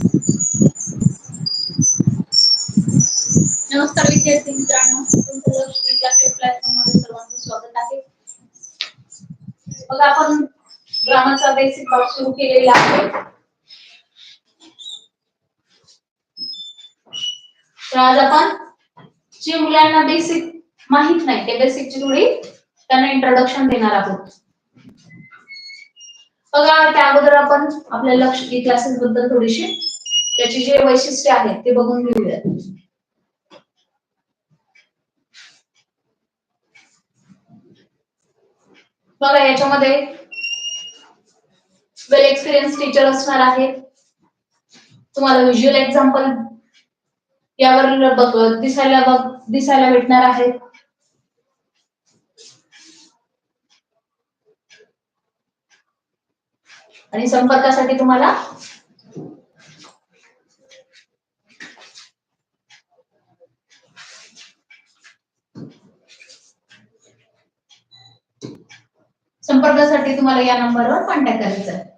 नमस्कार विद्यार्थी मित्रांनो, तुमचं लक्ष क्लासेस प्लॅटफॉर्म मध्ये सर्वांचं स्वागत आहे. बघा आपण ग्रामरचा बेसिक पार्ट सुरू केलेला आहे. तर आज आपण जे मुलांना बेसिक माहित नाही ते बेसिकची थोडी त्यांना इंट्रोडक्शन देणार आहोत. बघा त्या अगोदर आपण आपल्या लक्ष क्लासेस बद्दल थोडीशी त्याची जे वैशिष्ट्य आहेत ते बघून घेऊया. बघा याच्यामध्ये वेल एक्सपिरियन्स टीचर असणार आहे. तुम्हाला व्हिज्युअल एक्झाम्पल यावर दिसायला भेटणार आहे. आणि संपर्कासाठी तुम्हाला या नंबरवर कॉन्टॅक्ट करायचा आहे.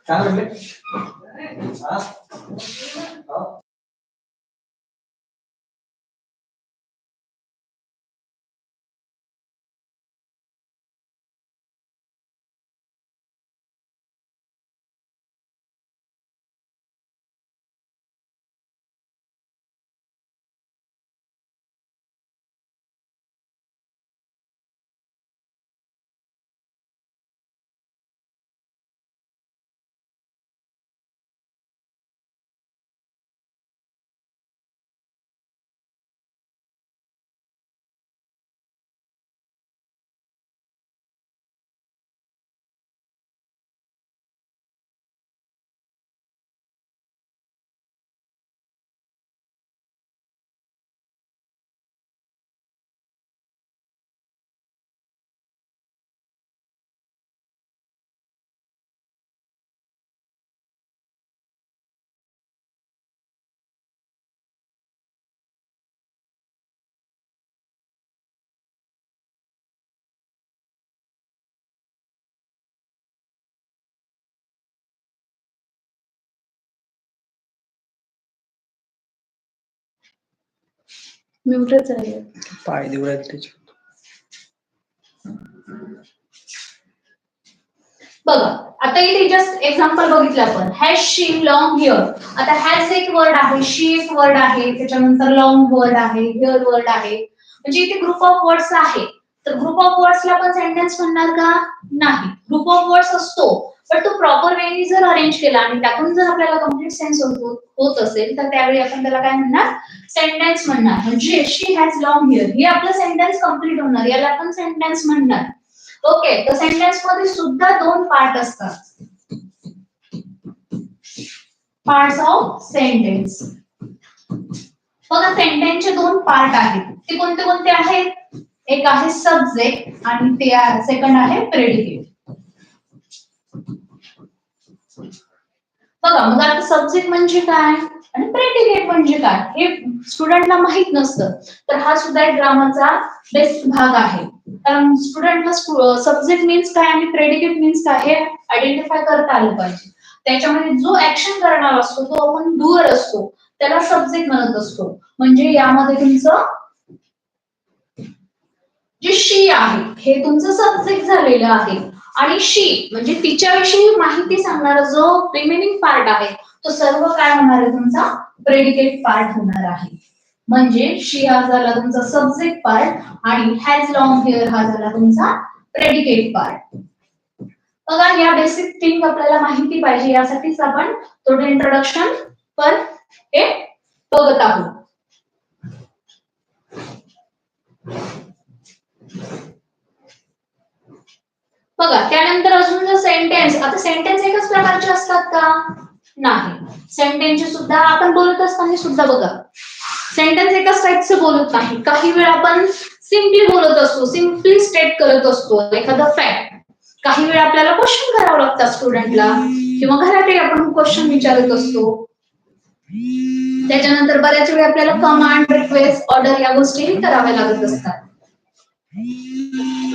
काय म्हणले? म्यूटच आहे. पाय दिवळ्यात त्याच्या. बघा आता इथे जस्ट एक्झाम्पल बघितलं आपण. Has she long here. आता हॅज एक वर्ड आहे, शी एक वर्ड आहे, त्याच्यानंतर लॉंग वर्ड आहे, हिअर वर्ड आहे. म्हणजे इथे ग्रुप ऑफ वर्ड्स आहे. तर ग्रुप ऑफ वर्ड्सला आपण सेंटेन्स म्हणणार का? नाही. ग्रुप ऑफ वर्ड्स असतो पण तो प्रॉपर वेनी जर अरेंज केला आणि त्यातून जर आपल्याला कंप्लीट सेन्स होत असेल तर त्यावेळी आपण त्याला काय म्हणणार? सेंटेन्स म्हणणार. म्हणजे शी हॅज लॉंग हिअर हे आपलं सेंटेन्स कंप्लीट होणार, याला आपण सेंटेन्स म्हणणार. ओके, तर सेंटेन्स मध्ये सुद्धा दोन पार्ट असतात. Parts of sentence. बघा सेंटेन्सचे दोन पार्ट आहेत. ते कोणते कोणते आहेत? एक आहे सब्जेक्ट आणि ते सेकंड आहे प्रेडिकेट. बघा मग आता सब्जेक्ट म्हणजे काय आणि प्रेडिकेट म्हणजे काय हे स्टुडंटला माहित नसतं. तर हा सुद्धा एक ग्रामरचा बेसिक भाग आहे. कारण स्टुडंटला सब्जेक्ट मीन्स काय आणि प्रेडिकेट मीन्स काय हे आयडेंटिफाय करता आलं पाहिजे. त्याच्यामध्ये जो ऍक्शन करणार असतो तो आपण डुअर असतो, त्याला सब्जेक्ट म्हणत असतो. म्हणजे यामध्ये तुमचं जे शी आहे हे तुमचं सब्जेक्ट झालेलं आहे आणि शी म्हणजे तिच्याविषयी माहिती सांगणारा जो रिमेनिंग पार्ट आहे तो सर्व काय होणार आहे? तुमचा प्रेडिकेट पार्ट होणार आहे. म्हणजे शी हा झाला तुमचा सब्जेक्ट पार्ट आणि हॅज लॉंग हिअर हा झाला तुमचा प्रेडिकेट पार्ट. बघा या बेसिक थिंग आपल्याला माहिती पाहिजे यासाठीच आपण थोडं इंट्रोडक्शन पर हे बघत आहोत. बघा त्यानंतर अजून जर सेंटेन्स, आता सेंटेन्स एकच प्रकारचे असतात का? नाही. सेंटेन्सचे सुद्धा आपण बोलत असताना सुद्धा बघा सेंटेन्स एकाच टाईपचे बोलत नाही. काही वेळा आपण सिम्पली बोलत असतो, सिम्पली स्टेट करत असतो एखादा फॅक्ट. काही वेळा आपल्याला क्वेश्चन करावं लागतात स्टुडंटला किंवा घरातही आपण क्वेश्चन विचारत असतो. त्याच्यानंतर बऱ्याच वेळी आपल्याला कमांड, रिक्वेस्ट, ऑर्डर या गोष्टी कराव्या लागत असतात.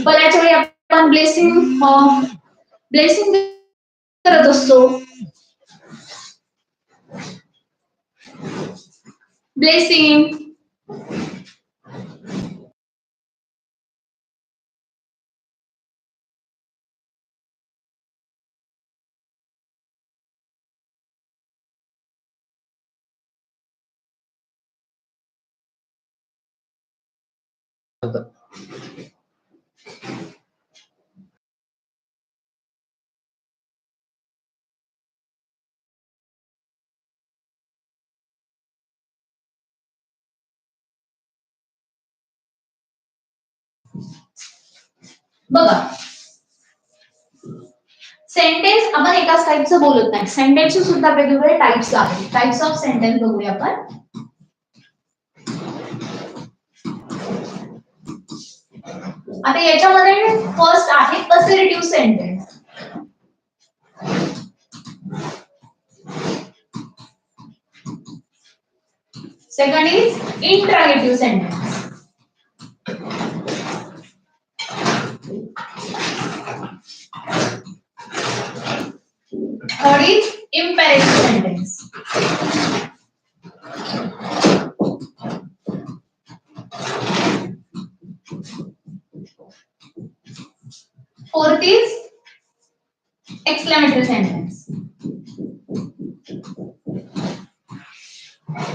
बऱ्याच वेळी आपण ब्लेसिंग करत असतो. ब्लेसिंग बघा सेंटेन्स आपण एकाच टाईपचं बोलत नाही. सेंटेन्सचे सुद्धा वेगवेगळे टाइप्स आहेत. टाइप्स ऑफ सेंटेन्स बघूया आपण. आता याच्यामध्ये फर्स्ट आहे assertive sentence. Second is interrogative sentence. Third is imperative sentence. Fourth is exclamatory sentence.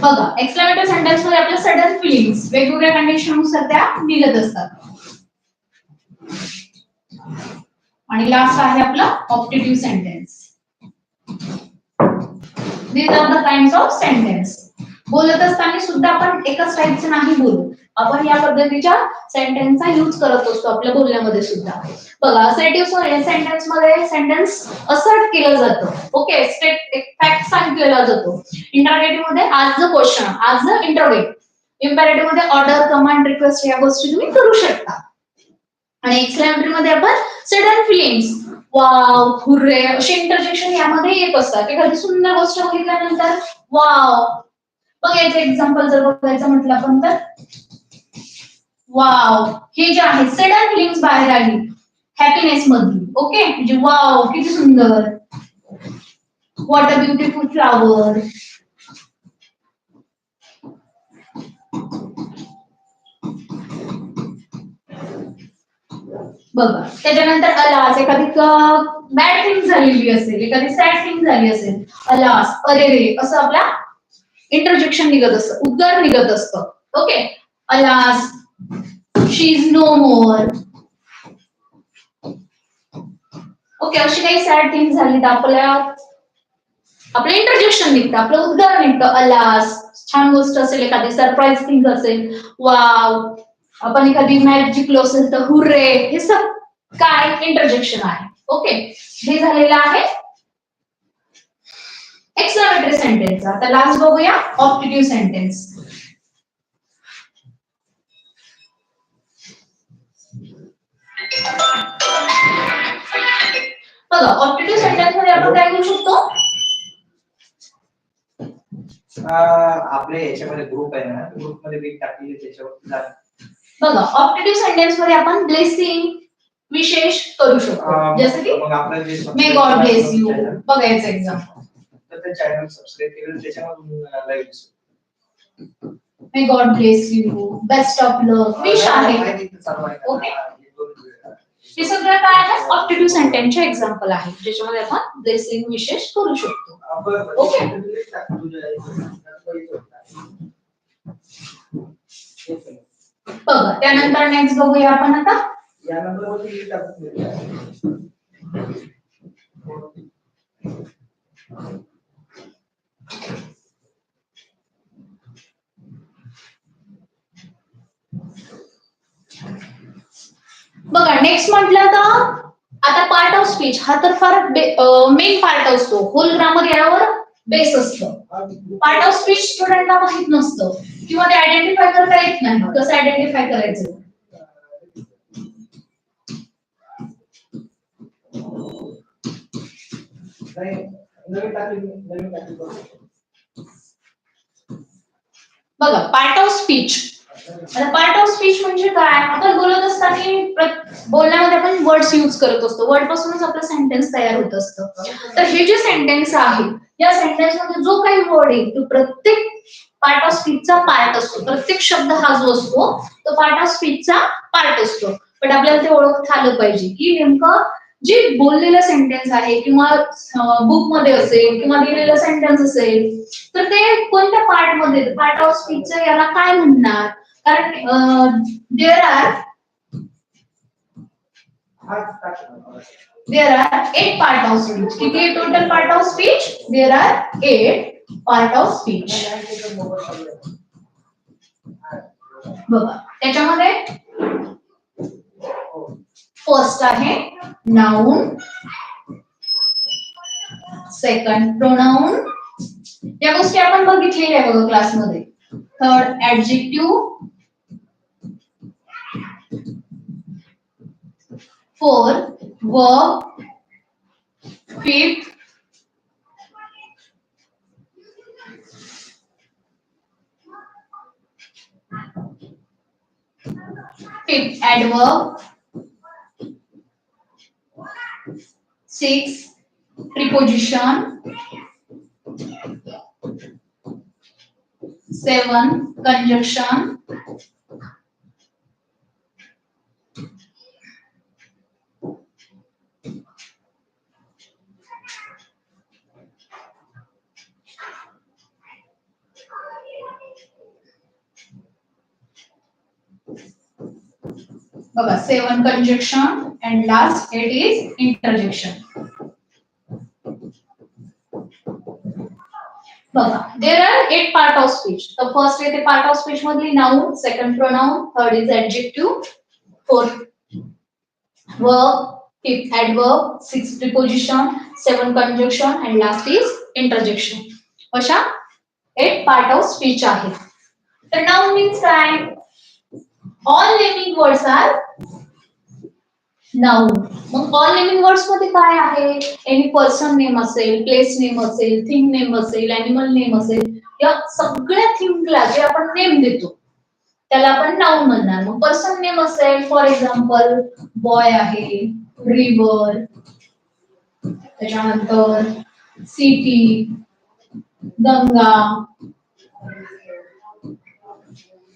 बघा एक्सक्लेमेटरी सेंटेन्स मध्ये आपल्या सडन फिलिंग्स वेगवेगळ्या कंडिशननुसार त्या निघत असतात. आणि लास्ट आहे आपला ऑप्टेटिव्ह sentence. These are the kinds of sentence. बोलत असताना सुद्धा आपण एकच टाईपचे नाही बोलत. आपण या पद्धतीच्या सेंटेन्सचा यूज करत असतो आपल्या बोलण्यामध्ये सुद्धा. बघा असर्टिव्ह सेंटेन्स मध्ये सेंटेन्स असर्ट केलं जातं. ओके स्टेट एक फॅक्ट सांगितलेला जातो. इंटरॉगेटिव्ह मध्ये आज द क्वेश्चन, आज द इंटरॉगेट. इम्पेरेटिव्ह मध्ये ऑर्डर, कमांड, रिक्वेस्ट या गोष्टी तुम्ही करू शकता. आणि एक्सक्लेमेटरी मध्ये आपण सडन फिलिंग्स, वाव, हुर्रे असे इंटरजेक्शन यामध्ये येत असतात. एखादी सुंदर गोष्ट बघितल्यानंतर वाव. बघायचं एक्झाम्पल जर बघायचं म्हटलं आपण तर वाव हे जे आहे सडन फिलिंग्स बाहेर आली हॅपीनेस मधली. ओके म्हणजे वाव किती सुंदर, व्हॉट अ ब्युटिफुल फ्लावर. बघा त्याच्यानंतर अलास, एखादी बॅड थिंग झालेली असेल, एखादी सॅड थिंग झाली असेल, अलास, अरे रे असं आपला इंटरजेक्शन निघत असतं, उद्गार निघत असतं. Okay alas, she is no more. Okay अशी काही सॅड थिंग झाली तर आपलं इंटरजेक्शन निघतं, आपलं उद्गार निघतं. अलास, छान गोष्ट असेल, एखादी सरप्राईज थिंग असेल, वाव. आपण एखादी मॅच जिंकलो असेल तर हुर्रे. हे सब काय इंटरजेक्शन आहे. ओके हे झालेलं आहे एक्सक्लेमेटरी सेंटेन्स. आता लास्ट बघूया ऑप्टेटिव्ह सेंटेन्स. बघा ऑप्टेटिव्ह सेंटेन्स मध्ये आपण काय करू शकतो? आपले याच्यामध्ये ग्रुप आहे ना, ग्रुप मध्ये लिंक टाकली त्याच्यावर. बघा ऑप्टेटिव्ह सेंटेन्स मध्ये आपण ब्लेसिंग विशेष करू शकतो. जसं की मे गॉड ब्लेस यू. बघायचं एक्झाम्पल. तर ते चॅनल सबस्क्राइब केलं त्याच्यामधून लाईव्ह दिसतो. May God bless you, best of luck, wish आहे. ओके हे सगळं काय आहे ऑप्टेटिव्ह सेंटेन्सचे एक्झाम्पल आहे ज्याच्यामध्ये आपण ब्लेसिंग विशेष करू शकतो. ओके बघा त्यानंतर नेक्स्ट बघूया आपण आता. या नंबरवरती टाकून बघा नेक्स्ट म्हटलं तर आता पार्ट ऑफ स्पीच हा तर फार मेन पार्ट असतो. होल ग्रामर यावर बेस असतं. पार्ट ऑफ स्पीच स्टुडंटला माहित नसतं किंवा ते आयडेंटिफाय करता येत नाही. कसं आयडेंटिफाय करायचं? बघा, पार्ट ऑफ स्पीच. आता पार्ट ऑफ स्पीच म्हणजे काय? आपण बोलत असताना बोलण्यामध्ये आपण वर्ड्स यूज करत असतो. वर्ड पासूनच आपलं सेंटेन्स तयार होत असतं. तर हे जे सेंटेन्स आहे, या सेंटेन्स मध्ये जो काही वर्ड आहे तो प्रत्येक पार्ट ऑफ स्पीचचा पार्ट असतो. प्रत्येक शब्द हा जो असतो तो पार्ट ऑफ स्पीचचा पार्ट असतो. पण आपल्याला ते ओळखता आलं पाहिजे की नेमकं जे बोललेलं सेंटेन्स आहे किंवा बुक मध्ये असेल किंवा दिलेलं सेंटेन्स असेल तर ते कोणत्या पार्ट मध्ये, पार्ट ऑफ स्पीचचं याला काय म्हणणार? कारण there are 8 part of speech. किती आहे total part of speech? There are 8 part of speech. बघा, त्याच्यामध्ये फर्स्ट आहे नाउन, सेकंड प्रोनाउन, या गोष्टी आपण बघितलेल्या आहे बघा क्लासमध्ये. Third adjective, fourth verb, fifth adverb, 6 preposition, 7 conjunction, 7 conjunction, and last it is interjection. There are 8 part of speech. The first is the part of speech मध्ये noun, second pronoun, third is adjective, fourth verb, fifth adverb, sixth preposition, 7 conjunction, and last is interjection. अशा 8 part of speech आहे. तर noun means काय? All naming words are noun. मग all naming words मध्ये काय आहे? Any person name असेल, place name असेल, थिंग नेम असेल, एनिमल नेम असेल, या सगळ्या थिंगला जे आपण नेम देतो त्याला आपण नाउन म्हणणार. मग पर्सन नेम असेल, फॉर एक्झाम्पल बॉय आहे, रिव्हर, त्याच्यानंतर सिटी, गंगा,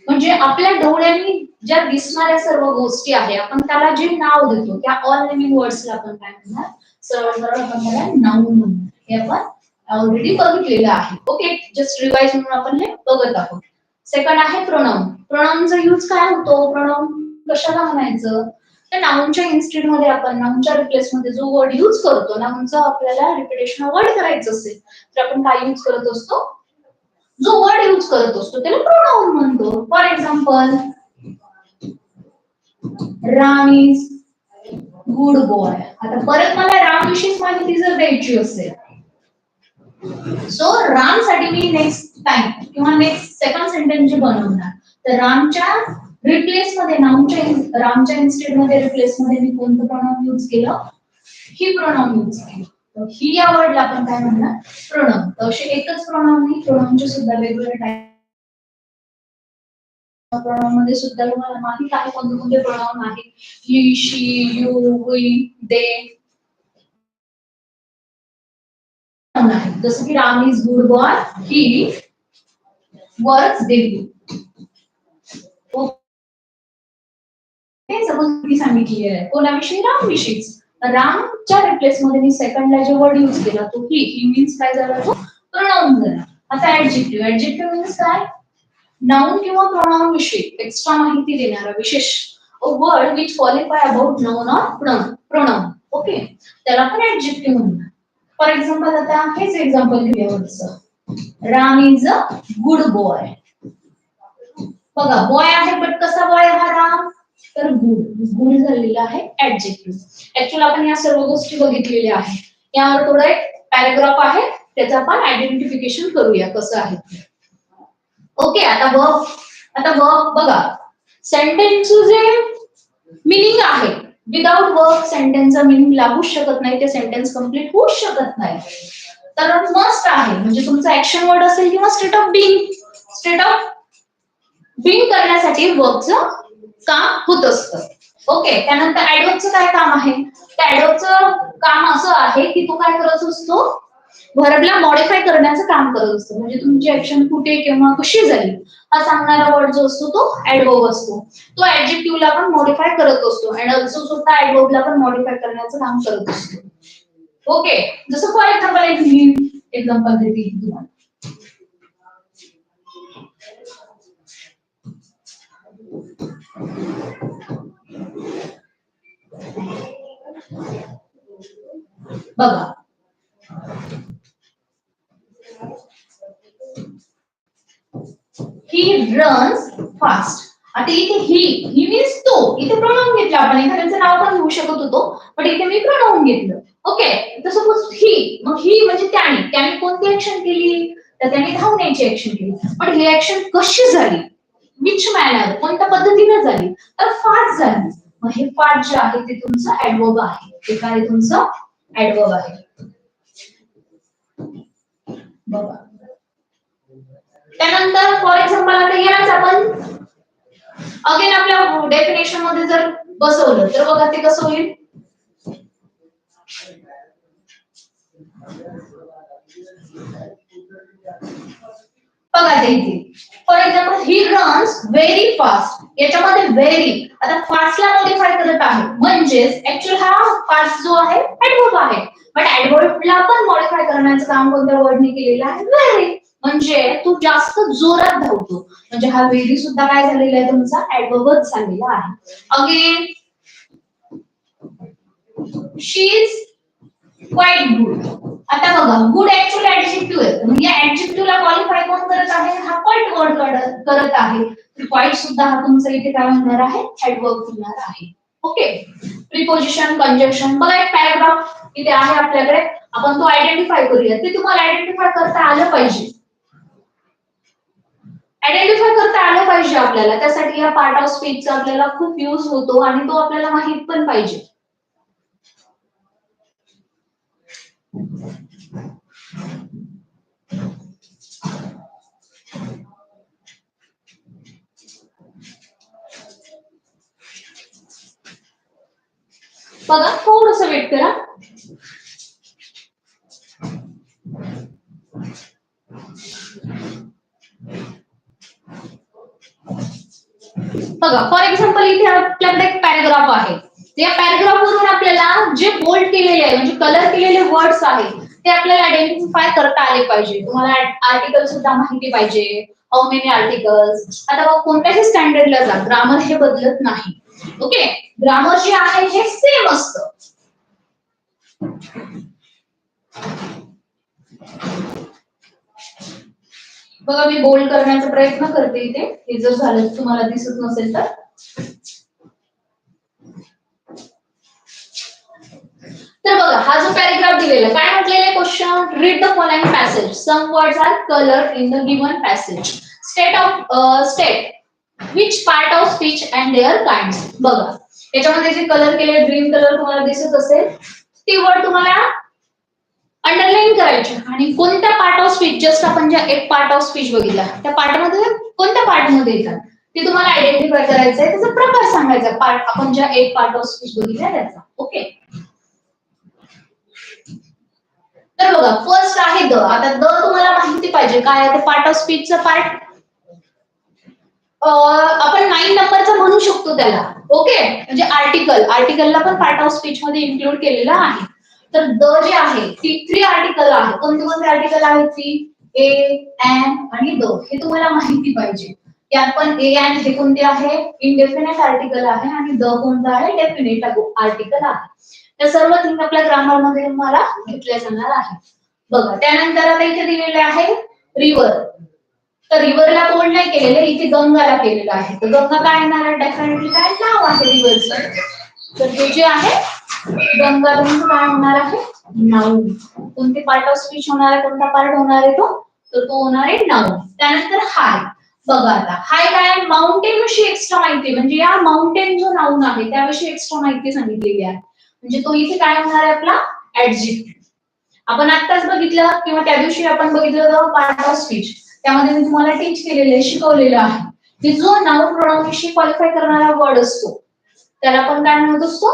म्हणजे आपल्या डोळ्यांनी ज्या दिसणाऱ्या सर्व गोष्टी आहे आपण त्याला जे नाव देतो त्या ऑल नेमिंग वर्ड्सला आपण काय म्हणणार? सरळ सरळ आपण त्याला नाउन म्हणणार. हे आपण ऑलरेडी बघितलेलं आहे. ओके, जस्ट रिवाइज म्हणून आपण हे बघत आहोत. सेकंड आहे प्रोनाउन. प्रोनाउनचा यूज काय होतो? प्रोनाउन कशाला म्हणायचं? तर नाउनच्या इन्स्टेड मध्ये आपण नाउनच्या रिप्लेस मध्ये जो वर्ड यूज करतो, नाउनचा आपल्याला रिपिटेशन वर्ड करायचं असेल तर आपण काय यूज करत असतो? जो वर्ड यूज करत असतो त्याला प्रोनाउन म्हणतो. For example Ram is good boy. आता परत मला राम विषयी माहिती जर द्यायची असेल सो राम साठी मी नेक्स्ट टाइम किंवा नेक्स्ट सेकंड सेंटेन्स जे बनवणार तर रामच्या रिप्लेस मध्ये रामच्या इन्स्टेड मध्ये रिप्लेस मध्ये मी कोणतं प्रोनाउन यूज केलं? ही प्रोनाउन यूज केलं. तर ही या वर्डला आपण काय म्हणणार? प्रोनाउन. तर असे एकच प्रोनाउन नाही, प्रोनाउनचे सुद्धा वेगवेगळे टाइप. प्रोनाउन मध्ये सुद्धा तुम्हाला माहित आहे कोणते कोणते प्रोनाउन आहेत? ही, शी, यू, वी, दे. जसं की Ram is good boy, he works daily. समज सांगितली आहे कोणाविषयी? रामविषयीच. रामच्या रिप्लेस मध्ये मी सेकंडला जे वर्ड यूज केला तो ही मीन्स काय झाला? तो प्रोनाउन झाला. आता ऍडजेक्टिव्ह. ऍडजेक्टिव्ह मीन्स काय? नाउन किंवा प्रोनाउन विषयी एक्स्ट्रा माहिती देणारा विशेष word which qualify about noun or pronoun. Okay, त्याला आपण ऍडजेक्टिव्ह म्हणणार. फॉर एक्झाम्पल आता हेच एक्झाम्पल घेऊया वर्डचं. Ram is a good boy. बघा बॉय आहे बट कसा बॉय हा राम? तर गुड झालेला आहे ऍडजेक्टिव्ह. ऍक्च्युअली आपण या सर्व गोष्टी बघितलेल्या आहेत. यावर थोडा एक पॅराग्राफ आहे, त्याचं आपण आयडेंटिफिकेशन करूया कसं आहे. ओके, आता वर्ब बघा. सेंटेन्सचं जे मिनिंग आहे, विदाउट वर्ब सेंटेन्सचा मिनिंग लागूच शकत नाही, ते सेंटेन्स कम्प्लीट होऊच शकत नाही. तर मस्ट आहे, म्हणजे तुमचा ऍक्शन वर्ड असेल किंवा स्टेट ऑफ बिंग करण्यासाठी वर्बचं काम होत असतं. ओके, त्यानंतर ऍडवर्बचं काय काम आहे? त्या ऍडवर्बचं काम असं आहे की तो काय करत असतो, व्हर्बला मॉडिफाय करण्याचं काम करत असतो. म्हणजे तुमची ऍक्शन कुठे किंवा कशी झाली हा सांगणारा वर्ड जो असतो तो ऍडवर्ब असतो. तो ऍडजेक्टिव्हला पण मॉडिफाय करत असतो आणि ऑल्सो सुद्धा ऍडवर्बला पण मॉडिफाय करण्याचं काम करत असतो. ओके, जसं फॉर एक्झाम्पल एक्झाम्पल देते तुम्हाला. बघा, ही रन्स फास्ट. आता इथे ही मीन्स तो, इथे प्रोनाउन घेतला आपण, एखाद्याचं नाव पण घेऊ शकत होतो, पण इथे मी प्रोनाउन घेतलं. ओके, तर सपोज ही, मग ही म्हणजे त्याने कोणती ऍक्शन केली, तर त्याने धावण्याची ऍक्शन केली. पण ही ऍक्शन कशी झाली, विच मॅनर, कोणत्या पद्धतीने झाली, तर फास्ट झाली. मग हे फास्ट जे आहे ते तुमचं ऍडवर्ब आहे. ते काय तुमचं ऍडवर्ब आहे. बघा, त्यानंतर फॉर एक्झाम्पल आता याच आपण अगेन आपल्या डेफिनेशन मध्ये जर बसवलं तर बघा ते कसं होईल. बघा ते इथे for example he runs very fast. याच्यामध्ये व्हेरी, आता फास्टला मॉडिफाय करत आहे, म्हणजेच ऍक्च्युअली हा फास्ट जो आहे ऍडवर्ब आहे, बट ऍडवर्बला पण मॉडिफाय करण्याचं काम कोणत्या वर्डने केलेलं आहे, व्हेरी. म्हणजे तू जास्त जोरात धावतो, म्हणजे हा व्हेरी सुद्धा काय झालेला आहे तुमचा ऍडवर्बच झालेला आहे. Again she is quite good. आता बघा, गुड ऍक्च्युअली ऍडजेक्टिव्ह आहे, म्हणजे या ऍडजेक्टिव्हला क्वालिफाय कोण करत आहे, हा क्वाइट वर्ड करत आहे. क्वाइट सुद्धा हा तुमचा इथे काय होणार आहे, ऍडवर्ब होणार आहे. Okay, preposition, conjunction. बघा एक पॅराग्राफ इथे आहे आपल्याकडे, आपण तो आयडेंटिफाय करूया. ते तुम्हाला आयडेंटिफाय करता आलं पाहिजे, आयडेंटिफाय करता आलं पाहिजे आपल्याला. त्यासाठी या पार्ट ऑफ स्पीचचा आपल्याला खूप यूज होतो आणि तो आपल्याला माहित पण पाहिजे. बघा, थोडंसं वेट करा. बघा, फॉर एक्झाम्पल इथे आपल्याकडे एक पॅराग्राफ आहे. या पॅराग्राफ वरून आपल्याला जे बोल्ड केलेले आहे, म्हणजे कलर केलेले वर्ड्स आहेत, ते आपल्याला आयडेंटिफाय करता आले पाहिजे. तुम्हाला आर्टिकल सुद्धा माहिती पाहिजे, हाऊ मेनी आर्टिकल्स. आता बघा, कोणत्याही स्टँडर्डला जा, ग्रामर हे बदलत नाही. ओके, ग्रामर जे आहे हे सेम असतं. बघा, मी बोल्ड करण्याचा प्रयत्न करते इथे, हे जर झालं तुम्हाला दिसत नसेल तर. तर बघा, हा जो पॅराग्राफ दिलेला काय म्हटलेलं question, read the following passage, some words are coloured in the given passage, state which part of speech and their kinds. बघा, याच्यामध्ये जे कलर केले, ग्रीन कलर तुम्हाला दिसत असेल, ती वर्ड तुम्हाला अंडरलाईन करायचे आणि कोणत्या पार्ट ऑफ स्पीच, जस्ट आपण ज्या एक पार्ट ऑफ स्पीच बघितला त्या पार्टमध्ये कोणत्या पार्ट मध्ये येतात ते तुम्हाला आयडेंटिफाय करायचं आहे, त्याचा प्रकार सांगायचा पार्ट, आपण ज्या एक पार्ट ऑफ स्पीच बघितला त्याचा. ओके, तर बघा, फर्स्ट आहे द. आता द तुम्हाला माहिती पाहिजे काय आहे, पार्ट ऑफ स्पीचचा पार्ट आपण 9 नंबरचा म्हणू शकतो त्याला. ओके, म्हणजे आर्टिकलला पण पार्ट ऑफ स्पीच मध्ये इन्क्लूड केलेला आहे. तर द जे आहे ती 3 आर्टिकल आहे. कोणते कोणते आर्टिकल आहेत ती, ए, एन आणि द, हे तुम्हाला माहिती पाहिजे. यात पण ए एन हे कोणते आहे, इनडेफिनेट आर्टिकल आहे आणि द कोणता आहे, डेफिनेट आर्टिकल आहे. त्या सर्व थिंग आपल्या ग्रामर मध्ये तुम्हाला घेतल्या जाणार आहे. बघा, त्यानंतर आता इथे दिलेले आहे रिव्हर. तर रिव्हरला कोल्ड नाही केलेलं, इथे गंगाला केलेलं आहे. तर गंगा काय येणार आहे? डेफिनेटली काय नाव आहे रिव्हरचं. तर हे जे आहे गंगा तुमचं काय होणार आहे? नाऊ. कोणते पार्ट ऑफ स्पीच होणार आहे? कोणता पार्ट होणार आहे तो? तर तो होणार आहे नाऊ. त्यानंतर हाय. बघा आता हाय काय? माउंटेन विषयी एक्स्ट्रा माहिती, म्हणजे या माउंटेन जो नाऊन आहे त्याविषयी एक्स्ट्रा माहिती सांगितलेली आहे. म्हणजे तो इथे काय होणार आहे आपला? ऍडजेक्टिव्ह. आपण आत्ताच बघितलं किंवा त्या दिवशी आपण बघितलं होतं पार्ट ऑफ स्पीच, त्यामध्ये मी तुम्हाला टीच केलेलं आहे, शिकवलेलं आहे की जो नाउन प्रोनाउन विषयी क्वालिफाय करणारा वर्ड असतो त्याला आपण काय म्हणत असतो?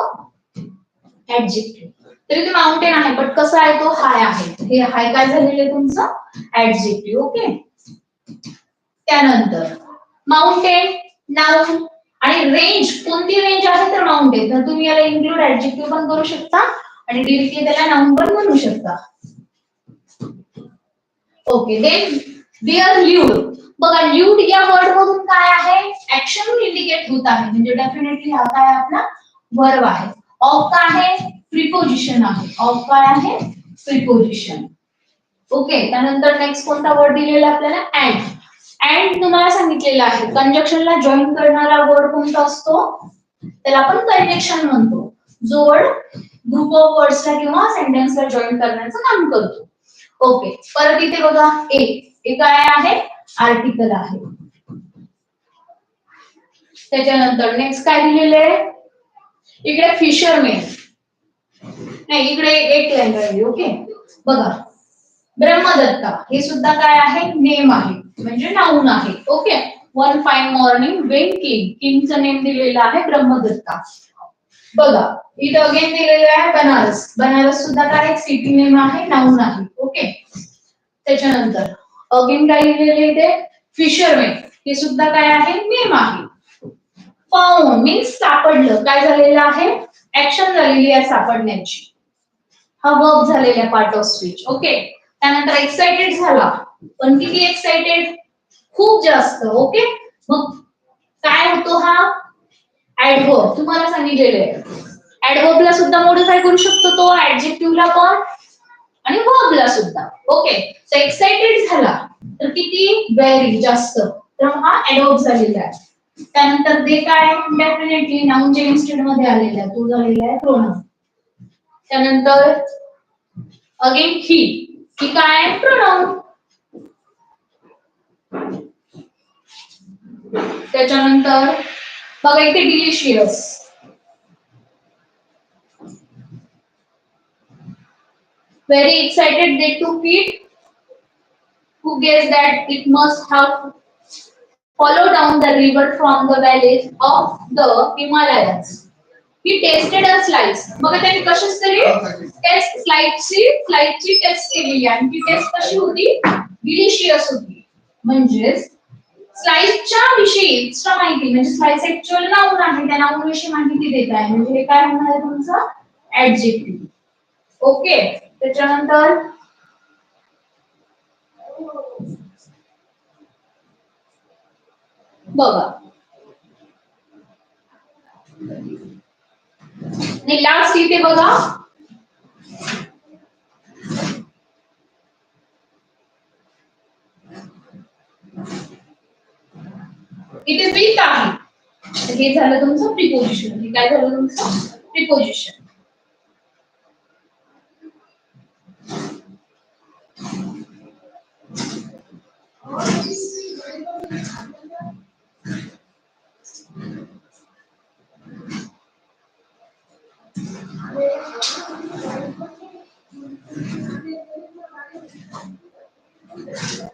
ऍडजेक्टिव्ह. तरी ते माउंटेन आहे बट कसा आहे तो? हाय आहे. हे हाय काय झालेलं आहे तुमचं? ऍडजेक्टिव्ह. ओके. त्यानंतर माउंटेन, नाउन आणि रेंज. कोणती रेंज आहे? तर माउंटेन. तर तुम्ही याला इन्क्लूड ऍडजेक्टिव्ह पण करू शकता आणि डायरेक्टली त्याला नाउन पण म्हणू शकता. ओके. Then bear lewd. बघा ल्यूड या वर्ड मधून काय आहे? ऍक्शन इंडिकेट होत आहे, म्हणजे डेफिनेटली हा काय आपला वर्ब आहे. ऑफ काय आहे? प्रिपोजिशन आहे. ऑफ काय आहे? प्रिपोजिशन. ओके. त्यानंतर नेक्स्ट कोणता वर्ड दिलेला आपल्याला? अँड. अँड तुम्हाला सांगितलेलं आहे कंजक्शनला जॉईन करणारा वर्ड कोणता असतो? त्याला आपण कंजक्शन म्हणतो. जो वर्ड ग्रुप ऑफ वर्ड्सला किंवा सेंटेन्सला जॉईन करण्याचं काम करतो. ओके. परत इथे बघा ए काय आहे? आर्टिकल आहे. त्याच्यानंतर नेक्स्ट काय दिलेलं आहे? इकडे फिशरमॅन. नाही, इकडे एक लाईन राहिली. ओके. बघा ब्रह्मदत्ता हे सुद्धा काय आहे? नेम आहे, म्हणजे नाउन आहे. Okay. One fine morning when किंगचं नेम दिलेलं आहे ब्रह्मदत्ता. बघा इथं अगेन दिलेलं आहे बनारस. बनारस सुद्धा काय? सिटी नेम आहे, नाउन आहे. ओके. त्याच्यानंतर अगेन काय दिलेले इथे? फिशरमॅन हे सुद्धा काय आहे? नेम आहे. फाउंड मीन्स सापडलं. काय झालेलं आहे? ऍक्शन झालेली आहे सापडण्याची. हा वर्ब झालेला आहे पार्ट ऑफ स्पीच. ओके. त्यानंतर एक्साइटेड झाला, पण किती एक्साइटेड? खूप जास्त. ओके. मग काय होतो हा? ऍडव्हर्ब. तुम्हाला सांगितलेलं आहे ऍडव्हर्बला सुद्धा मॉडिफाय करू शकतो तो, ऍडजेक्टिव्हला पण आणि वर्बला सुद्धा. ओके. तर एक्साइटेड झाला तर किती? व्हेरी जास्त. तर हा ऍडव्हर्ब झालेला आहे. त्यानंतर दे काय? डेफिनेटली नाउनच्या इन्स्टेड मध्ये आलेला आहे, तो झालेला आहे प्रोनाउन. त्यानंतर अगेन ही काय? प्रोनाउन. त्याच्यानंतर बघा इथे delicious. Very excited they took it. Who guessed that it must have followed down the river from the valleys of the Himalayas. He tasted a slice. बघा त्यांनी कशाच तरी टेस्ट स्लाइसची टेस्ट केलेली आणि ती टेस्ट कशी होती? डिलिशियस होती. म्हणजे स्लाइसच्या विषयी एक्स्ट्रा माहिती, म्हणजे स्लाइस ऍक्च्युअल नाउन आहे, त्या नाउन विषयी माहिती देत आहे, म्हणजे हे काय होणार आहे तुमचं? ऍडजेक्टिव्ह. ओके. त्याच्यानंतर बघा आणि लास्ट इथे बघा इथे विथ आहे. हे झालं तुमचं प्रिपोजिशन. हे काय झालं तुमचं? प्रिपोजिशन.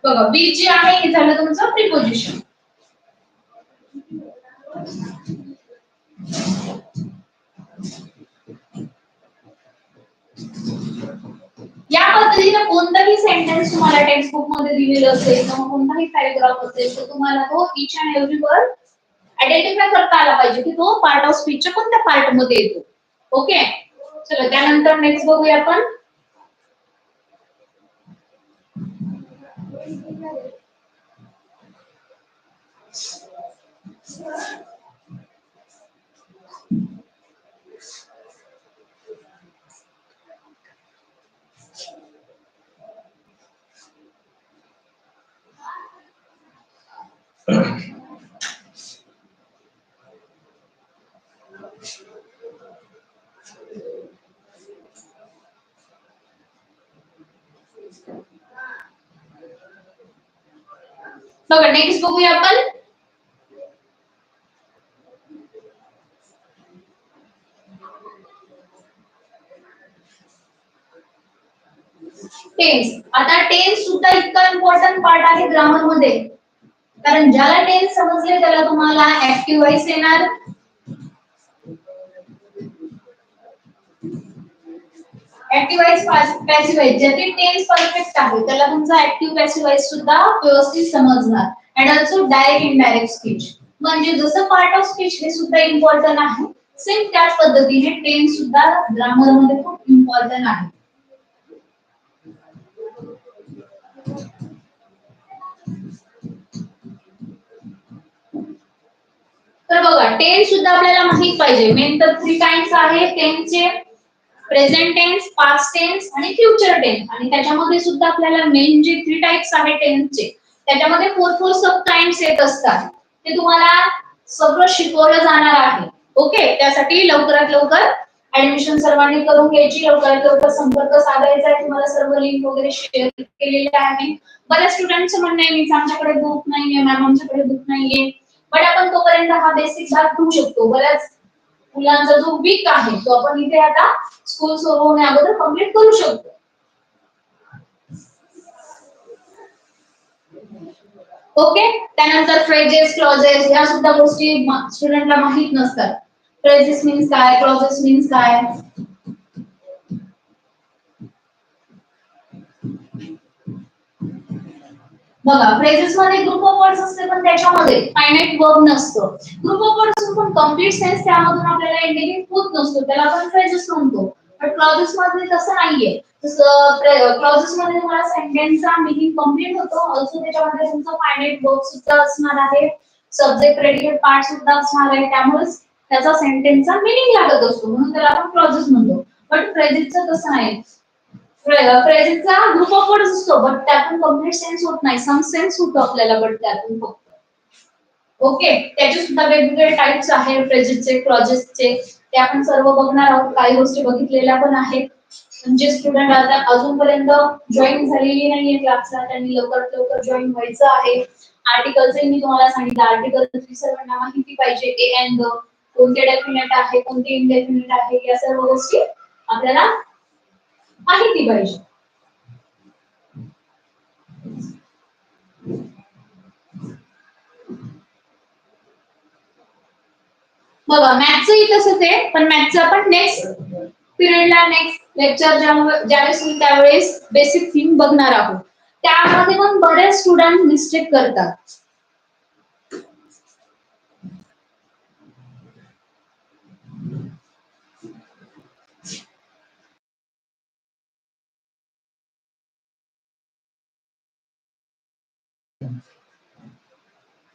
बघा विथ जे आहे हे झालं तुमचं प्रिपोजिशन. या पद्धतीने कोणताही सेंटेन्स तुम्हाला टेक्स्ट बुक मध्ये दिलेलं असेल किंवा कोणताही पॅराग्राफ असेल तर तुम्हाला तो each and every word identify करता आला पाहिजे की तो पार्ट ऑफ स्पीचच्या कोणत्या पार्ट मध्ये येतो. ओके. चला त्यानंतर नेक्स्ट बघूया आपण. बघा नेक्स्ट बघूया आपण टेन्स. आता टेन्स सुद्धा इतका इम्पॉर्टंट पार्ट आहे ग्रामर मध्ये, कारण ज्याला टेन्स समजले त्याला तुम्हाला ऍक्टिव्ह व्हॉइस येणार, ऍक्टिव्ह व्हॉइस, पॅसिव्ह व्हॉइस. ज्याचे टेन्स परफेक्ट आहे त्याला तुमचा ऍक्टिव्ह पॅसिव्ह व्हॉइस सुद्धा व्यवस्थित समजणार. And also direct indirect speech, म्हणजे जसं पार्ट ऑफ स्पीच हे सुद्धा इम्पॉर्टंट आहे, सेम त्याच पद्धतीने टेन्स सुद्धा ग्रामर मध्ये खूप इम्पॉर्टंट आहे. तर बघा टेन्स सुद्धा आपल्याला माहित पाहिजे. मेन तर 3 टाइप्स आहे टेन्सचे, प्रेझेंट टेन्स, पास्ट टेन्स आणि फ्युचर टेन्स. आणि त्याच्यामध्ये सुद्धा आपल्याला मेन जे 3 टाइप्स आहे टेन्सचे त्याच्यामध्ये 4 सब टाइप्स येत असतात. ते तुम्हाला सगळं शिकवलं जाणार आहे. ओके, त्यासाठी लवकरात लवकर ऍडमिशन सर्वांनी करून घ्यायची, लवकरात लवकर संपर्क साधायचा आहे. तुम्हाला सर्व लिंक वगैरे शेअर केलेले आहे. बऱ्याच स्टुडंटचं म्हणणं आहे मीच आमच्याकडे बुक नाहीये मॅम, आमच्याकडे बुक नाहीये, बट आपण तोपर्यंत हा बेसिक भाग घेऊ शकतो. बऱ्याच मुलांचा जो वीक आहे तो आपण इथे आता स्कूल सुरू होण्या अगोदर कंप्लीट करू शकतो. ओके, त्यानंतर फ्रेजेस, क्लॉजेस या सुद्धा गोष्टी स्टुडंटला माहित नसतात. फ्रेजेस मीन्स काय, क्लॉजेस मीन्स काय. बघा फ्रेजेस मध्ये ग्रुप ऑफ वर्ड्स असते पण त्याच्यामध्ये फायनाइट वर्ब नसतं. ग्रुप ऑफ वर्ड्स पण कंप्लीट सेन्स त्यामधून आपल्याला इंडिकेट होत नसतो, त्याला आपण फ्रेजेस म्हणतो. बट क्लॉजेस मध्ये तसं नाहीये. जसं क्लॉजेस मध्ये तुम्हाला सेंटेन्सचा मीनिंग कंप्लीट होतो, ऑल्सो त्याच्यामध्ये तुमचा फायनाइट वर्ब सुद्धा असणार आहे, सब्जेक्ट प्रेडिकेट पार्ट सुद्धा असणार आहे, त्यामुळे त्याचा सेंटेन्सचा मीनिंग लागत असतो, म्हणून त्याला आपण क्लॉजेस म्हणतो. बट फ्रेजेसचं तसं नाही. फ्रेजेसचा ग्रुप ऑफ वर्ड्स असतो बट त्यातून कंप्लीट सेन्स होत नाही, सम सेन्स होतो आपल्याला बट त्यातून फक्त. ओके, त्याचे सुद्धा वेगवेगळे टाइप्स आहेत फ्रेजेसचे, क्लॉजेसचे, ते आपण सर्व बघणार आहोत. काही गोष्टी बघितलेल्या पण आहेत. म्हणजे स्टुडंट आता अजूनपर्यंत जॉईन झालेली नाहीये क्लासला, त्यांनी लवकरात लवकर जॉईन व्हायचं आहे. आर्टिकलचे मी तुम्हाला सांगितलं, आर्टिकलची सर्वांना माहिती पाहिजे. ए अँड द कोणते डेफिनेट आहे, कोणते इनडेफिनेट आहे, या सर्व गोष्टी आपल्याला माहिती पाहिजे. बघा मॅथ्सही तसंच आहे, पण मॅथ्स आपण नेक्स्ट पिरियडला, नेक्स्ट लेक्चर ज्यावेळेस होईल त्यावेळेस बेसिक थिंग बघणार आहोत. त्यामध्ये पण बरेच स्टुडंट मिस्टेक करतात.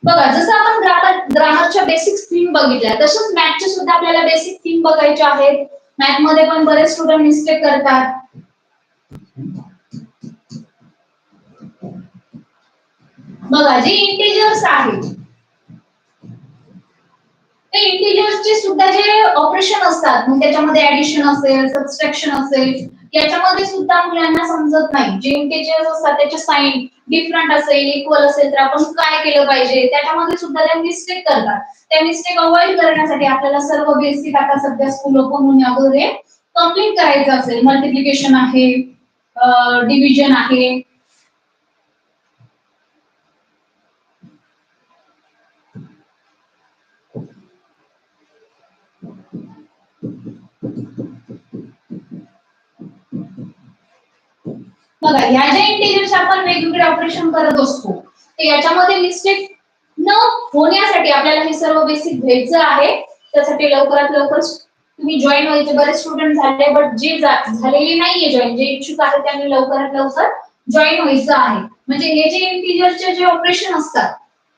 बघा जसं आपण ग्रामरच्या बेसिक थीम बघितल्या तसंच मॅथचे सुद्धा आपल्याला बेसिक थीम बघायचे आहेत. मॅथ मध्ये पण बरेच स्टुडंट मिस्टेक करतात. बघा जे इंटिजर्स आहेत ते इंटिजर्सचे सुद्धा जे ऑपरेशन असतात, मग त्याच्यामध्ये ऍडिशन असेल, सबट्रॅक्शन असेल, याच्यामध्ये सुद्धा मुलांना समजत नाही. जे इंटिजर्स असतात त्याचे साइन डिफरंट असेल, इक्वल असेल तर आपण काय केलं पाहिजे, त्याच्यामध्ये सुद्धा ते मिस्टेक करतात. त्या मिस्टेक अवॉइड करण्यासाठी आपल्याला सर्व बेसिक आता सध्या स्कूल ओपन होण्याअगोदर कंप्लीट करायचं असेल. मल्टिप्लिकेशन आहे, डिव्हिजन आहे, बघा ह्या ज्या इंटिजर्स आपण वेगवेगळे ऑपरेशन करत असतो ते याच्यामध्ये मिस्टेक न होण्यासाठी आपल्याला हे सर्व बेसिक घ्यायचं आहे. त्यासाठी लवकरात लवकर तुम्ही जॉईन व्हायचे. बरेच स्टुडंट झाले बट जे झालेले नाहीये जॉईन, जे इच्छुक आहेत त्यांनी लवकरात लवकर जॉईन व्हायचं आहे. म्हणजे हे जे इंटिजरचे जे ऑपरेशन असतात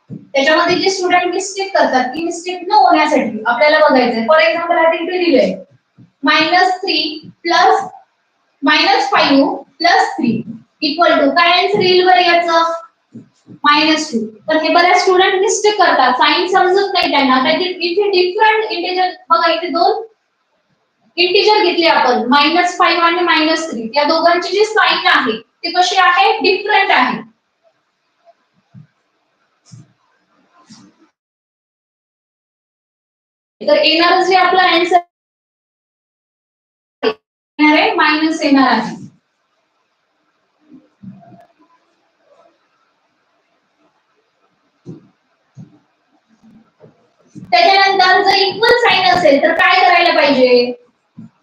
त्याच्यामध्ये जे स्टुडंट मिस्टेक करतात ती मिस्टेक न होण्यासाठी आपल्याला बघायचंय. फॉर एक्झाम्पल आता इथे दिलंय -3 प्लस -5 प्लस 3 इक्वल टू काय आन्सर येईल बरं याचं -2. तर हे बऱ्याच स्टुडंट मिस्टेक करतात, साइन समजत नाही त्यांना. इथे डिफरंट इंटिजर बघा, इथे दोन इंटिजर घेतले आपण -5 आणि -3, या दोघांची जी साइन आहे ते कशी आहे, डिफरंट आहे. तर येणार जे आपला आन्सर येणार आहे मायनस येणार आहे. त्याच्यानंतर जर इक्वल साइन असेल तर काय करायला पाहिजे?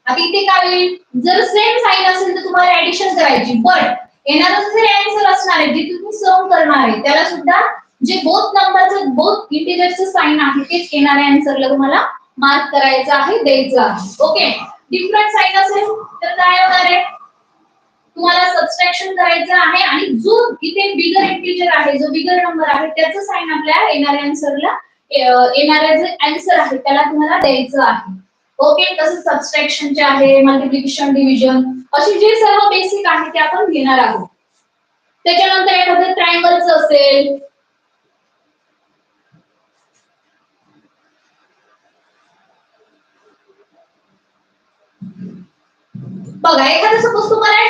आता इथे काय होईल? जर सेम साइन असेल तर तुम्हाला ऍडिशन करायची, बट येणारं जे आन्सर असणार आहे जे तुम्ही सम करणार आहे त्याला सुद्धा जे बोथ नंबरचं बोथ इंटिजरचं साइन आहे तेच येणाऱ्या आन्सरला तुम्हाला मार्क करायचं आहे, द्यायचं आहे. ओके, डिफरंट साइन असेल तर काय होणार आहे? तुम्हाला सबट्रॅक्शन करायचं आहे आणि जो इथे बिगर इंटिजर आहे, जो बिगर नंबर आहे त्याचं साइन आपल्या येणाऱ्या आन्सरला येणारे जे आन्सर आहे त्याला तुम्हाला द्यायचं आहे. ओके, तसंच सबट्रॅक्शनचे आहे, मल्टिप्लिकेशन, डिव्हिजन अशी जे सर्व बेसिक आहे ते आपण घेणार आहोत. त्याच्यानंतर एखादं ट्रायंगलचं असेल, बघा एखादं सपोज तुम्हाला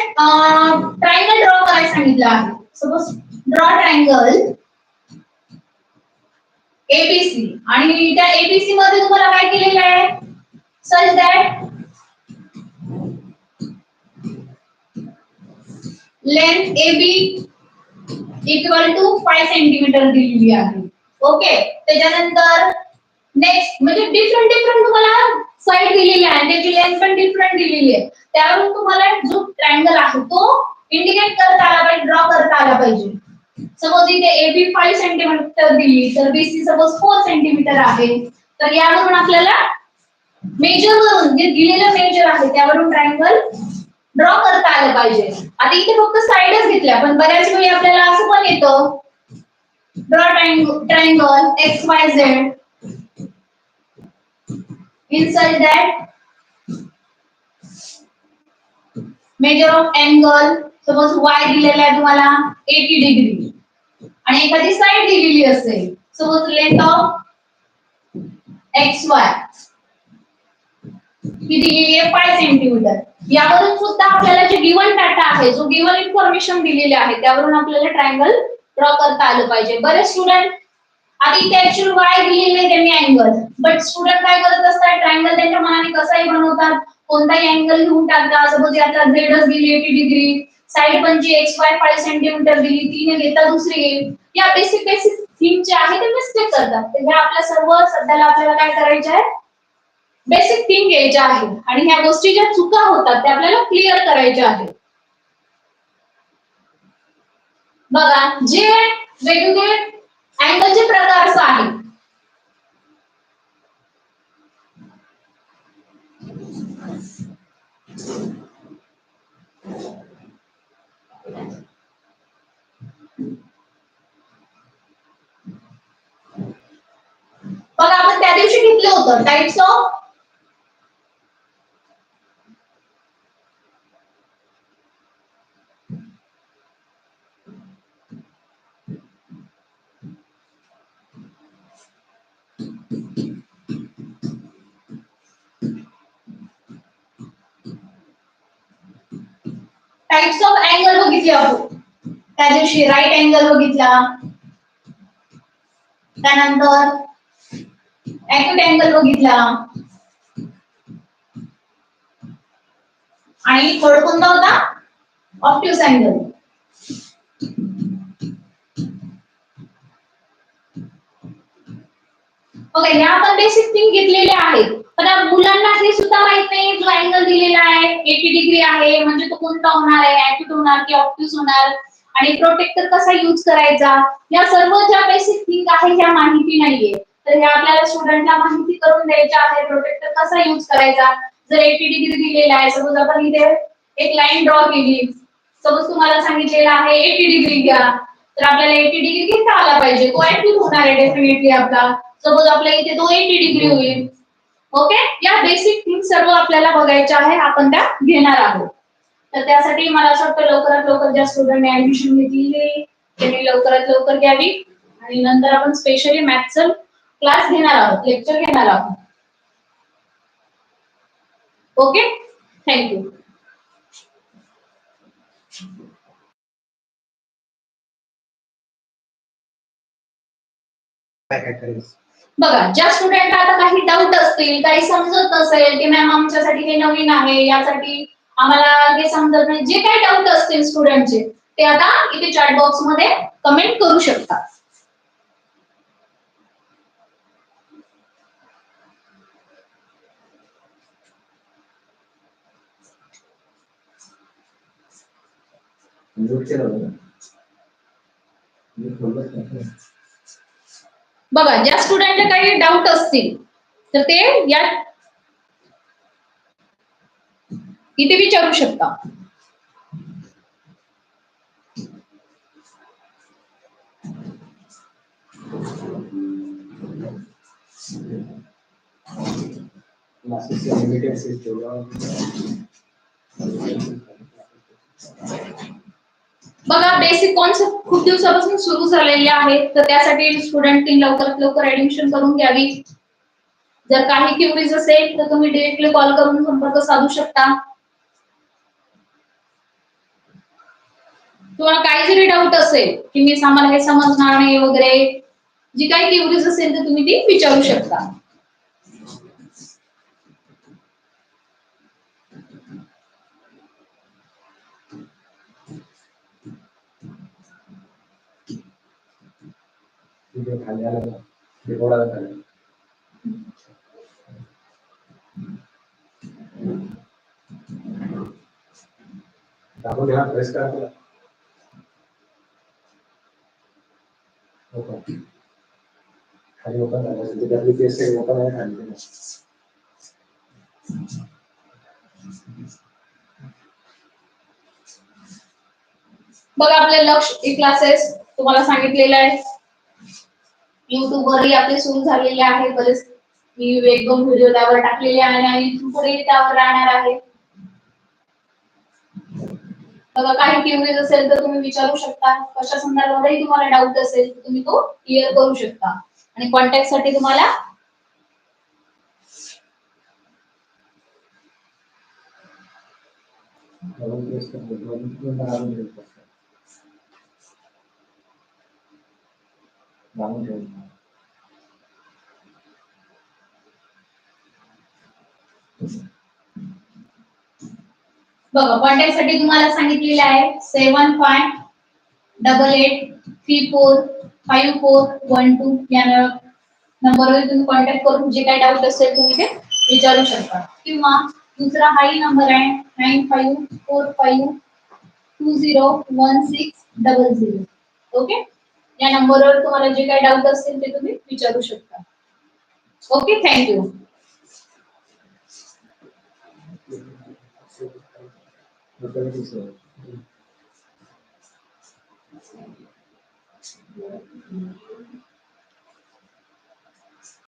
ट्रायंगल ड्रॉ करायला सांगितलं आहे. सपोज ड्रॉ ट्रायंगल ABC आणि त्या ABC मध्ये तुम्हाला काय केलेलं आहे? such that length AB equal to 5 centimetre दिलेली आहे. ओके, त्याच्यानंतर नेक्स्ट म्हणजे डिफरंट तुम्हाला साइड दिलेली आहे, त्याची लेंथ पण डिफरंट दिलेली आहे. त्यावरून तुम्हाला जो ट्रायंगल आहे तो इंडिकेट करता आला पाहिजे, ड्रॉ करता आला पाहिजे. सपोज इथे AB 5 सेंटीमीटर दिली तर BC सपोज 4 सेंटीमीटर आहे, तर यावरून आपल्याला मेजर वरून जे दिलेलं मेजर आहे त्यावरून ट्रायंगल ड्रॉ करता आलं पाहिजे. आता इथे फक्त साइडच घेतल्या, पण बऱ्याच वेळी आपल्याला असं पण येतं draw triangle XYZ inside that measure of angle suppose y दिलेला आहे तुम्हाला 80 डिग्री आणि एखादी साइड दिलेली असेल सपोज लेंथ ऑफ XY ही दिलेली आहे 5 सेंटीमीटर. यावरून सुद्धा आपल्याला जे गिवन डाटा आहे, जो गिवन इन्फॉर्मेशन दिलेली आहे त्यावरून आपल्याला ट्रायंगल ड्रॉ करता आलं पाहिजे. बरेच स्टुडंट आता इथे ऍक्च्युअली y दिलेले आहे त्यांनी अँगल, बट स्टुडंट काय करत असतात ट्रायंगल त्यांच्या मनाने कसाही बनवतात, कोणताही अँगल घेऊन टाकतात. सपोज याचा z दिली 80 डिग्री, साइड पण जी xy 5 सेंटीमीटर दिली ती न घेता दुसरी घेईल. या बेसिक थिंग जे आहे ते मिस्टेक करतात. तर ह्या आपल्या सर्व सध्याला आपल्याला काय करायचे आहे? बेसिक थिंग घ्यायच्या आहे आणि ह्या गोष्टी ज्या चुका होतात त्या आपल्याला क्लिअर करायच्या आहेत. बघा जे वेगवेगळे अँगलचे प्रकार आहेत, बघा आपण त्या दिवशी घेतलं होतं टाइप्स ऑफ अँगल बघितले आहोत. त्या दिवशी राईट अँगल बघितला, त्यानंतर ॲक्यूट अँगल बघितला आणि थर्ड कोणता होता? Obtuse angle. ओके, ह्या आपण बेसिक थिंग घेतलेल्या आहेत. पण मुलांना हे सुद्धा माहित नाही जो अँगल दिलेला आहे 80 डिग्री आहे म्हणजे तो कोणता होणार आहे, ॲक्यूट होणार की ऑब्ट्यूज होणार आणि प्रोटेक्टर कसा यूज करायचा, या सर्व ज्या बेसिक थिंग आहे ह्या माहिती नाहीये. तर ह्या आपल्याला स्टुडंटला माहिती करून द्यायच्या आहे. प्रोटेक्टर कसा यूज करायचा, जर 80 डिग्री दिलेला आहे सपोज आपण इथे एक लाईन ड्रॉ केली, सपोज तुम्हाला सांगितलेलं आहे 80 डिग्री घ्या, तर आपल्याला 80 डिग्री घेता आला पाहिजे. तो ॲक्यूट होणार आहे डेफिनेटली आपला. सपोज आपल्या इथे तो 80 डिग्री होईल. ओके, या बेसिक थिंग सर्व आपल्याला बघायच्या आहे, आपण त्या घेणार आहोत. तर त्यासाठी मला असं वाटतं लवकरात लवकर ज्या स्टुडंटने ऍडमिशन घेतली त्यांनी लवकरात लवकर घ्यावी आणि नंतर आपण स्पेशली मॅथ्सचा क्लास घेणार आहोत, लेक्चर घेणार आहोत. Okay, thank you. काय काय करायचं बघा, ज्या स्टुडंटला आता काही डाऊट असतील, काही समजत नसेल की मॅम आमच्यासाठी हे नवीन आहे, यासाठी आम्हाला हे समजत नाही, जे काही डाऊट असतील स्टुडंटचे ते आता इथे चॅट बॉक्स मध्ये कमेंट करू शकतात. बघा, ज्या स्टुडंटला काही डाऊट असतील तर ते या इथे विचारू शकता. बघा, बेसिक कॉन्सेप्ट खूप दिवसापासून सुरू झालेले आहेत, तर त्यासाठी स्टुडंटनी लवकरात लवकर ऍडमिशन करून घ्यावी. जर काही क्युरीज असेल तर तुम्ही डायरेक्टली कॉल करून संपर्क साधू शकता. तुम्हाला काही जरी डाऊट असेल की मी आम्हाला हे समजणार नाही वगैरे, जी काही क्युरीज असेल तर तुम्ही ती विचारू शकता. बघा, आपले लक्ष ई क्लासेस तुम्हाला सांगितलेलं आहे, युट्यूब वरही आपले सुरू झालेले आहे. बरेच मी एक दोन व्हिडिओ त्यावर टाकलेले आहे आणि इथून पुढे त्यावर राहणार आहे. बघा, काही क्युरीज असेल तर तुम्ही विचारू शकता. कशा संदर्भातही तुम्हाला डाऊट असेल तर तुम्ही तो क्लिअर करू शकता. आणि कॉन्टॅक्ट साठी तुम्हाला बघा, कॉन्टॅक्ट साठी तुम्हाला सांगितलेले आहे 7588345412 या नंबरवर तुम्ही कॉन्टॅक्ट करून जे काही डाऊट असेल तुम्ही ते विचारू शकता. किंवा दुसरा हाही नंबर आहे 9545201600. ओके, या नंबरवर तुम्हाला जे काही डाऊट असतील ते तुम्ही विचारू शकता. Okay, thank you.